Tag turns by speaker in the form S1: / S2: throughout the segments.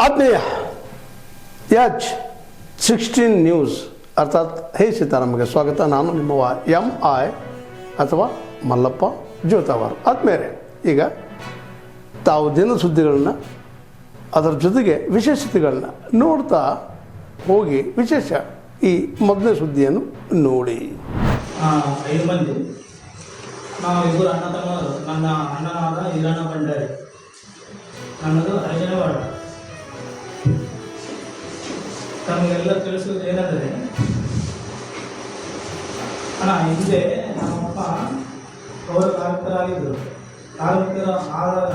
S1: ಆತ್ಮೀಯ H16 news ಅರ್ಥಾತ್ ಹೇ ಸೀತಾರಾಮಗೆ ಸ್ವಾಗತ. ನಾನು ನಿಮ್ಮವ MI ಅಥವಾ ಮಲ್ಲಪ್ಪ ಜೋತಾವರ್. ಆದ್ಮೇಲೆ ಈಗ ತಾವು ದಿನ ಸುದ್ದಿಗಳನ್ನ ಅದರ ಜೊತೆಗೆ ವಿಶೇಷತೆಗಳನ್ನ ನೋಡ್ತಾ ಹೋಗಿ ವಿಶೇಷ ಈ ಮೊದಲನೇ ಸುದ್ದಿಯನ್ನು ನೋಡಿ.
S2: 5 ಮಂದಿ ನಾವು ಇಬ್ಬರು ಅಣ್ಣ ತಮ್ಮರು. ನನ್ನ ಅಣ್ಣನಾದ ಈರಣ್ಣ ಭಂಡಾರಿ, ನನ್ನದು ಅರ್ಜುನವಾಡ. ತಮಗೆಲ್ಲ ತಿಳಿಸೋದು ಏನಂದರೆ, ಅಣ್ಣ ಹಿಂದೆ ನಮ್ಮಪ್ಪ ಅವರು ಕಾರ್ಮಿಕರಾಗಿದ್ದರು. ಕಾರ್ಮಿಕರ ಆದಾಗ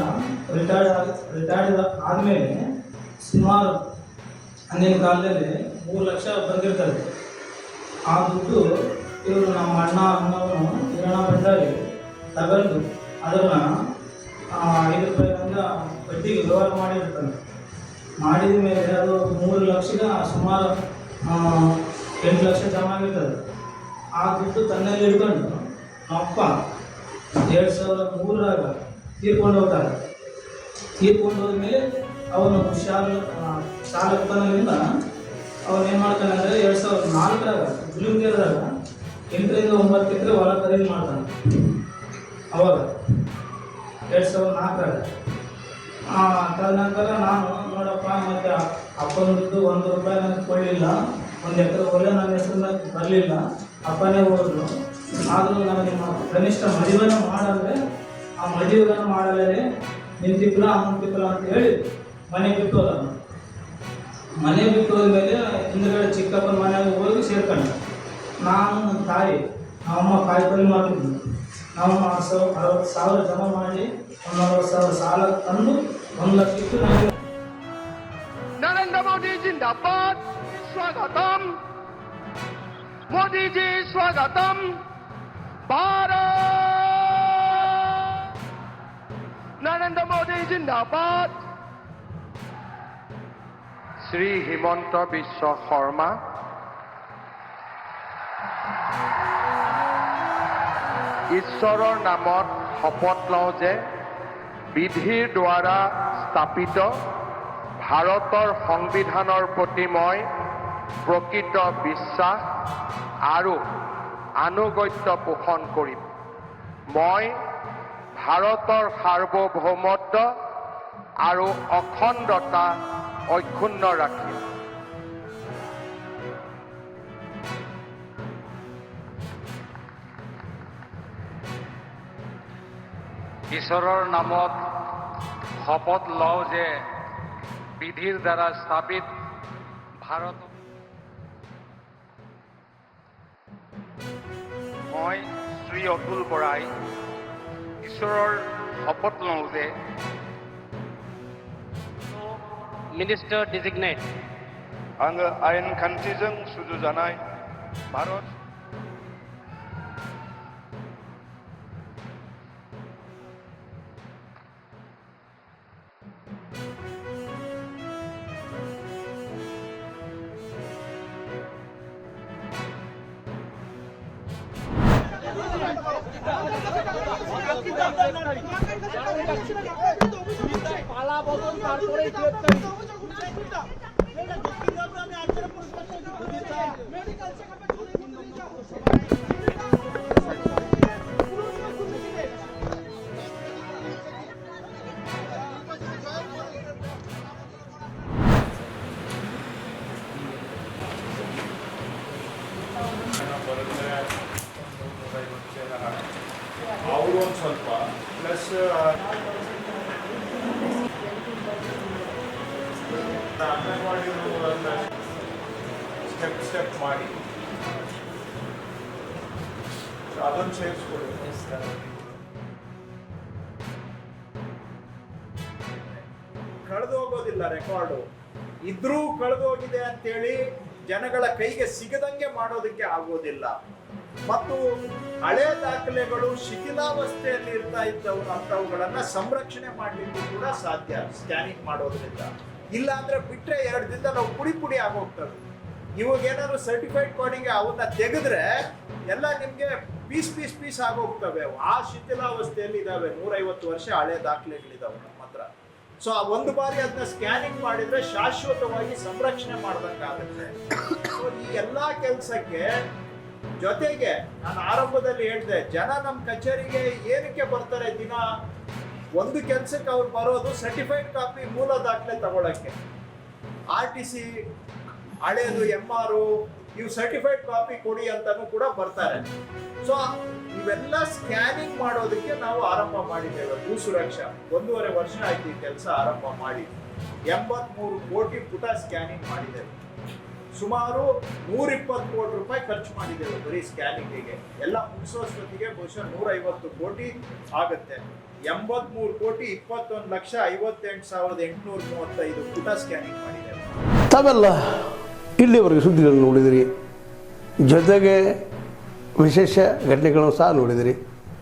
S2: ರಿಟೈರ್ಡ್ ಆದಮೇಲೆ ಸುಮಾರು ಅಂದಿನ ಕಾಲದಲ್ಲಿ 3 ಲಕ್ಷ ಬಂದಿರ್ತಾರೆ. ಆ ದುಡ್ಡು ಇವರು ನಮ್ಮ ಅಣ್ಣವನ್ನು ಈರಣ್ಣ ಭಂಡಾರಿ ತಗೊಂಡು ಅದನ್ನು 5 ರೂಪಾಯಿಯಿಂದ ಬಡ್ಡಿಗೆ ವ್ಯವಹಾರ ಮಾಡಿರ್ತಾನೆ. ಮಾಡಿದ ಮೇಲೆ ಅದು 3 ಲಕ್ಷದ ಸುಮಾರು 8 ಲಕ್ಷ ಜಮಾ ಆಗಿರ್ತದೆ. ಆ ದುಡ್ಡು ತನ್ನಲ್ಲಿ ಹಿಡ್ಕೊಂಡು ನಮ್ಮಪ್ಪ 2003ರಾಗ ತೀರ್ಕೊಂಡು ಹೋಗ್ತಾರೆ. ತೀರ್ಕೊಂಡು ಹೋದ್ಮೇಲೆ ಅವನು ಶಾಲಕತನದಿಂದ ಅವನು ಏನು ಮಾಡ್ತಾನೆ ಅಂದರೆ 2004ರಾಗ ಗುಲಿಂಗೇರದಾಗ 8 ರಿಂದ 9 ಎಕರೆ ಹೊಲ ಖರೀದಿ ಮಾಡ್ತಾನೆ. ಅವಾಗ 2004ರಾಗ ತದನಂತರ ನಾನು ನೋಡಪ್ಪ, ಮತ್ತು ಅಪ್ಪನ ದುಡ್ಡು 1 ರೂಪಾಯಿ ನನಗೆ ಕೊಡಲಿಲ್ಲ, 1 ಎಕರೆ ಹೊಲ ನನ್ನ ಹೆಸರನ್ನ ಬರಲಿಲ್ಲ, ಅಪ್ಪನೇ ಹೋದ್ರು. ಆದರೂ ನನಗೆ ಕನಿಷ್ಠ ಮದುವೆನ ಮಾಡಂದರೆ ಆ ಮದುವೆಗಳನ್ನು ಮಾಡಲೇ ನಿಂತಿಪ್ಪಲ ಅಂತಿಪ್ಪಲ ಅಂತ ಹೇಳಿ ಮನೆ ಬಿಟ್ಟು ಹೋದ. ಮನೆ ಬಿಟ್ಟು ಹೋದ್ಮೇಲೆ ಹಿಂದುಗಡೆ ಚಿಕ್ಕಪ್ಪನ ಮನೆಯಾಗ ಹೋಗಿ ಸೇರ್ಕೊಂಡೆ. ನಾನು ನನ್ನ ತಾಯಿ ನಮ್ಮಮ್ಮ ಕಾಯಿಪಲ್ಲೆ ಮಾಡ್ತಿದ್ವಿ. ನಾವು 60,000 ಜಮಾ ಮಾಡಿ 40,000 ಸಾಲ ತಂದು 1 ಲಕ್ಷ ಇಟ್ಟು ನನಗೆ.
S3: नरेंद्र मोदी जिंदाबाद, स्वागतम मोदी जी, स्वागतम भारत. नरेंद्र मोदी जिंदाबाद. श्री हिमंत विश्व शर्मा, ঈশ্বৰৰ নামত শপত লওঁ যে বিধিৰ দ্বাৰা স্থাপিত ভাৰতৰ সংবিধানৰ প্ৰতি মই প্ৰকৃত বিশ্বাস আৰু আনুগত্য পোষণ কৰিম। মই ভাৰতৰ সাৰ্বভৌমত্ব আৰু অখণ্ডতা অক্ষুণ্ণ ৰাখিম। ঈশ্বৰৰ নামত শপত লওঁ যে বিধিৰ দ্বাৰা স্থাপিত ভাৰত মই শ্ৰী অতুল বৰাই ঈশ্বৰৰ শপত লওঁ যে
S4: Minister designate
S5: आङो आयेन खान्थिजों सुजुजानाय भारत
S6: পালা বদল তারপরে
S5: ಅವರು ಒಂದು ಸ್ವಲ್ಪ ಪ್ಲಸ್ ಅಂಗನವಾಡಿಗಳನ್ನು ಸ್ಟೆಪ್ ಮಾಡಿ ಅದನ್ನು ಸೇರಿಸ್ಕೊಳ್ಳಿ. ಕಳೆದು ಹೋಗೋದಿಲ್ಲ ರೆಕಾರ್ಡು, ಇದ್ರೂ ಕಳೆದು ಹೋಗಿದೆ ಅಂತೇಳಿ ಜನಗಳ ಕೈಗೆ ಸಿಗದಂಗೆ ಮಾಡೋದಕ್ಕೆ ಆಗೋದಿಲ್ಲ. ಮತ್ತು ಹಳೆ ದಾಖಲೆಗಳು ಶಿಥಿಲಾವಸ್ಥೆಯಲ್ಲಿ ಇರ್ತಾ ಇದ್ದವುಗಳನ್ನ ಸಂರಕ್ಷಣೆ ಮಾಡಲಿಕ್ಕೂ ಕೂಡ ಸಾಧ್ಯ ಸ್ಕ್ಯಾನಿಂಗ್ ಮಾಡೋದ್ರಿಂದ. ಇಲ್ಲ ಅಂದ್ರೆ ಬಿಟ್ರೆ 2 ದಿನದ ನಾವು ಪುಡಿ ಆಗೋಗ್ತವೆ. ಇವಾಗ ಏನಾದ್ರು ಸರ್ಟಿಫೈಡ್ ಕೋಡಿಂಗ್ ಅವನ್ನ ತೆಗೆದ್ರೆ ಎಲ್ಲ ನಿಮ್ಗೆ ಪೀಸ್ ಆಗೋಗ್ತವೆ. ಆ ಶಿಥಿಲಾವಸ್ಥೆಯಲ್ಲಿ ಇದಾವೆ. 150 ವರ್ಷ ಹಳೆ ದಾಖಲೆಗಳಿದಾವೆ ನಮ್ಮ ಹತ್ರ. ಸೊ ಆ ಒಂದು ಬಾರಿ ಅದನ್ನ ಸ್ಕ್ಯಾನಿಂಗ್ ಮಾಡಿದ್ರೆ ಶಾಶ್ವತವಾಗಿ ಸಂರಕ್ಷಣೆ ಮಾಡ್ದಂಗಾಗುತ್ತೆ. ಸೊ ಈ ಎಲ್ಲಾ ಕೆಲಸಕ್ಕೆ ಜೊತೆಗೆ ನಾನು ಆರಂಭದಲ್ಲಿ ಹೇಳಿದೆ, ಜನ ನಮ್ಮ ಕಚೇರಿಗೆ ಏನಕ್ಕೆ ಬರ್ತಾರೆ ದಿನ? ಒಂದು ಕೆಲಸಕ್ಕೆ ಅವ್ರು ಬರೋದು ಸರ್ಟಿಫೈಡ್ ಕಾಪಿ ಮೂಲ ದಾಖಲೆ ತಗೊಳಕ್ಕೆ, RTC ಹಳೇದು MR ಇವು ಸರ್ಟಿಫೈಡ್ ಕಾಪಿ ಕೊಡಿ ಅಂತಾನು ಕೂಡ ಬರ್ತಾರೆ. ಸೊ ಇವೆಲ್ಲ ಸ್ಕ್ಯಾನಿಂಗ್ ಮಾಡೋದಕ್ಕೆ ನಾವು ಆರಂಭ ಮಾಡಿದ್ದೇವೆ. ಭೂ ಸುರಕ್ಷಾ 1.5 ವರ್ಷ ಆಯ್ತು ಈ ಕೆಲಸ ಆರಂಭ ಮಾಡಿ. 83 ಕೋಟಿ ಪುಟ ಸ್ಕ್ಯಾನಿಂಗ್ ಮಾಡಿದ್ದೇವೆ. ಸುಮಾರು 120 ಕೋಟಿ ರೂಪಾಯಿ ಖರ್ಚು ಮಾಡಿದ್ದೇವೆ ಬರೀ ಸ್ಕ್ಯಾನಿಂಗಿಗೆ. ಎಲ್ಲ ಮುಗಿಸೋಷ್ಟೊತ್ತಿಗೆ ಬಹುಶಃ 150 ಕೋಟಿ ಆಗುತ್ತೆ. 83 ಕೋಟಿ 21,58,835 ಪುಟ ಸ್ಕ್ಯಾನಿಂಗ್ ಮಾಡಿದ್ದೇವೆ.
S1: ತಾವೆಲ್ಲ ಇಲ್ಲಿವರೆಗೆ ಸುದ್ದಿಗಳನ್ನು ನೋಡಿದಿರಿ, ಜೊತೆಗೆ ವಿಶೇಷ ಘಟನೆಗಳನ್ನು ಸಹ ನೋಡಿದಿರಿ.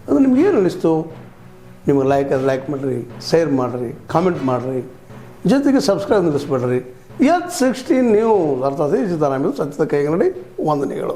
S1: ಅದು ನಿಮ್ಗೆ ಏನು ಅನ್ನಿಸ್ತು? ನಿಮಗೆ ಲೈಕ್ ಮಾಡಿರಿ, ಶೇರ್ ಮಾಡಿರಿ, ಕಾಮೆಂಟ್ ಮಾಡಿರಿ, ಜೊತೆಗೆ ಸಬ್ಸ್ಕ್ರೈಬ್ ನಿಲ್ಲಿಸ್ಬೇಡ್ರಿ. H16 ನ್ಯೂಸ್ ಅರ್ಥಾತ್ ಸೀತಾರಾಮ್ ಸತ್ಯದ ಕೈಗನ್ನಡಿ ವಂದನೆಗಳು.